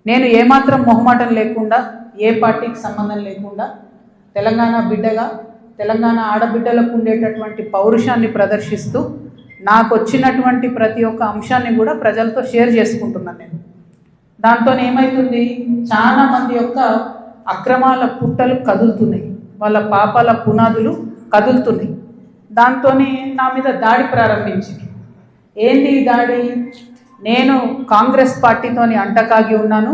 నేను ఏమాత్రం మొహమాటం లేకుండా, ఏ పార్టీకి సంబంధం లేకుండా తెలంగాణ బిడ్డగా, తెలంగాణ ఆడబిడ్డలకు ఉండేటటువంటి పౌరుషాన్ని ప్రదర్శిస్తూ నాకు వచ్చినటువంటి ప్రతి ఒక్క అంశాన్ని కూడా ప్రజలతో షేర్ చేసుకుంటున్నాను నేను. దాంతో ఏమవుతుంది, చాలా మంది యొక్క అక్రమాల పుట్టలు కదులుతున్నాయి, వాళ్ళ పాపాల పునాదులు కదులుతున్నాయి. దాంతో నా మీద దాడి ప్రారంభించింది. ఏంటి దాడి? నేను కాంగ్రెస్ పార్టీతోని అంటకాగి ఉన్నాను,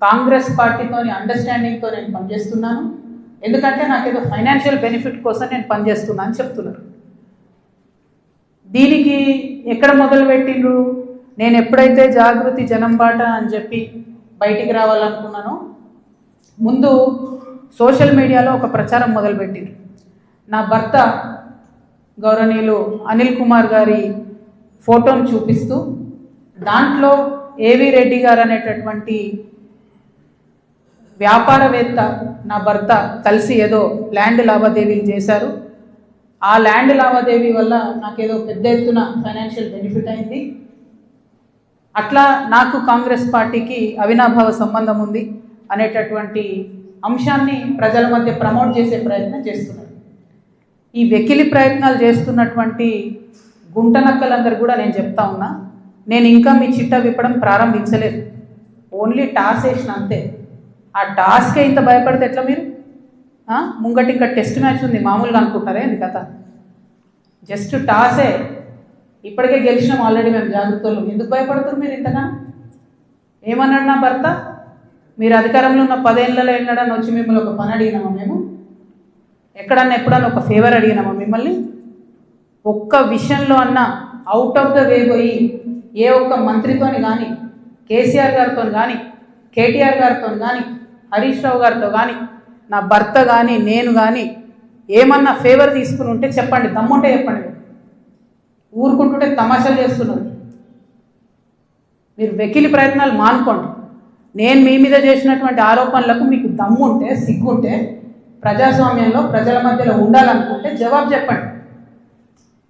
కాంగ్రెస్ పార్టీతోని అండర్స్టాండింగ్తో నేను పనిచేస్తున్నాను, ఎందుకంటే నాకేదో ఫైనాన్షియల్ బెనిఫిట్ కోసం నేను పనిచేస్తున్నా అని చెప్తున్నారు. దీనికి ఎక్కడ మొదలుపెట్టిండ్రు? నేను ఎప్పుడైతే జాగృతి జనం బాట అని చెప్పి బయటికి రావాలనుకున్నానో ముందు సోషల్ మీడియాలో ఒక ప్రచారం మొదలుపెట్టిండ్రు. నా భర్త గౌరవనీయులు అనిల్ కుమార్ గారి ఫోటోను చూపిస్తూ దాంట్లో ఏవి రెడ్డి గారు అనేటటువంటి వ్యాపారవేత్త నా భర్త కలిసి ఏదో ల్యాండ్ లావాదేవీలు చేశారు, ఆ ల్యాండ్ లావాదేవీ వల్ల నాకేదో పెద్ద ఎత్తున ఫైనాన్షియల్ బెనిఫిట్ అయింది, అట్లా నాకు కాంగ్రెస్ పార్టీకి అవినాభావ సంబంధం ఉంది అనేటటువంటి అంశాన్ని ప్రజల మధ్య ప్రమోట్ చేసే ప్రయత్నం చేస్తున్నారు. ఈ వెకిలి ప్రయత్నాలు చేస్తున్నటువంటి గుంటనక్కలందరూ కూడా నేను చెప్తా ఉన్నా, నేను ఇంకా మీ చిట్టా విప్పడం ప్రారంభించలేదు, ఓన్లీ టాస్ వేసిన అంతే. ఆ టాస్కే ఇంత భయపడితే ఎట్లా మీరు? ముంగటి ఇంకా టెస్ట్ మ్యాచ్ ఉంది, మామూలుగా అనుకుంటారే ఇది కథ. జస్ట్ టాసే, ఇప్పటికే గెలిచినాం ఆల్రెడీ మేము జాగ్రత్తలు, ఎందుకు భయపడుతున్నారు మీరు ఇంతగా? ఏమన్నాడు నా భర్త? మీరు అధికారంలో ఉన్న 10 ఏళ్ళలో వెళ్ళాడని వచ్చి మిమ్మల్ని ఒక పని అడిగినామా మేము? ఎక్కడన్నా ఎప్పుడన్నా ఒక ఫేవర్ అడిగినామా మిమ్మల్ని? ఒక్క విషయంలో అన్నా అవుట్ ఆఫ్ ద వే పోయి ఏ ఒక్క మంత్రితోని కానీ, కేసీఆర్ గారితో కానీ, కేటీఆర్ గారితో కానీ, హరీష్ రావు గారితో కానీ, నా భర్త కానీ, నేను కానీ ఏమన్నా ఫేవర్ తీసుకుని ఉంటే చెప్పండి, దమ్ముంటే చెప్పండి. ఊరుకుంటుంటే తమాషాలు చేస్తున్నారు. మీరు వెకిలి ప్రయత్నాలు మానుకోండి. నేను మీ మీద చేసినటువంటి ఆరోపణలకు మీకు దమ్ముంటే, సిగ్గుంటే, ప్రజాస్వామ్యంలో ప్రజల మధ్యలో ఉండాలనుకుంటే జవాబు చెప్పండి.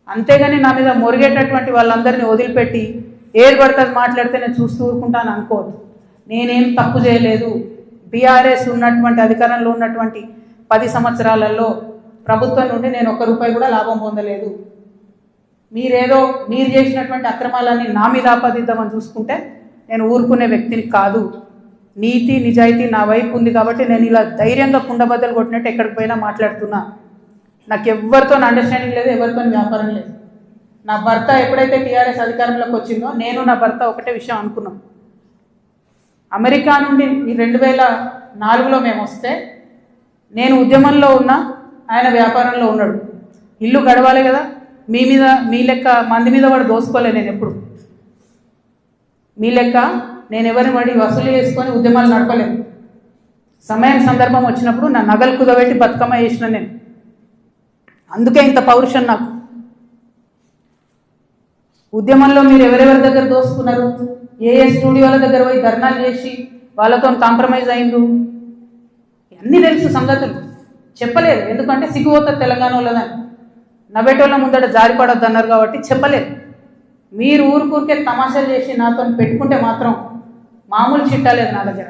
అంతేగాని నా మీద మొరిగేటటువంటి వాళ్ళందరినీ వదిలిపెట్టి ఏది పడుతుంది మాట్లాడితే నేను చూస్తూ ఊరుకుంటాను అనుకోవద్దు. నేనేం తప్పు చేయలేదు. బీఆర్ఎస్ ఉన్నటువంటి అధికారంలో ఉన్నటువంటి 10 సంవత్సరాలలో ప్రభుత్వం నుండి నేను ₹1 కూడా లాభం పొందలేదు. మీరు చేసినటువంటి అక్రమాలన్నీ నా మీద ఆపాదిద్దామని చూసుకుంటే నేను ఊరుకునే వ్యక్తిని కాదు. నీతి నిజాయితీ నా వైపు ఉంది కాబట్టి నేను ఇలా ధైర్యంగా కుండబద్దలు కొట్టినట్టు ఎక్కడికి పోయినా మాట్లాడుతున్నా. నాకు ఎవరితో అండర్స్టాండింగ్ లేదు, ఎవరితో వ్యాపారం లేదు. నా భర్త ఎప్పుడైతే టీఆర్ఎస్ అధికారంలోకి వచ్చిందో నేను నా భర్త ఒకటే విషయం అనుకున్నాం. అమెరికా నుండి 2004లో మేము వస్తే నేను ఉద్యమంలో ఉన్నా, ఆయన వ్యాపారంలో ఉన్నాడు. ఇల్లు గడవాలి కదా, మీ లెక్క మంది మీద వాడు దోసుకోలే. నేను ఎప్పుడు మీ లెక్క నేను ఎవరిని వాడి వసూలు చేసుకొని ఉద్యమాలు నడపలేదు. సమయం సందర్భం వచ్చినప్పుడు నా నగలు కుదబెట్టి బతుకమ్మ చేసిన నేను. అందుకే ఇంత పౌరుషం నాకు. ఉద్యమంలో మీరు ఎవరెవరి దగ్గర దోసుకున్నారు, ఏ స్టూడియోల దగ్గర పోయి ధర్నాలు చేసి వాళ్ళతో కాంప్రమైజ్ అయిండ్రు, అన్నీ తెలుసు సంగతులు. చెప్పలేదు, ఎందుకంటే సిగ్గుపోతుంది తెలంగాణ వాళ్ళదని. నవ్వేటోళ్ళ ముందట జారిపడొద్దు అన్నారు కాబట్టి చెప్పలేదు. మీరు ఊరికే తమాషాలు చేసి నాతో పెట్టుకుంటే మాత్రం మామూలు చిట్టా లేదు నా దగ్గర.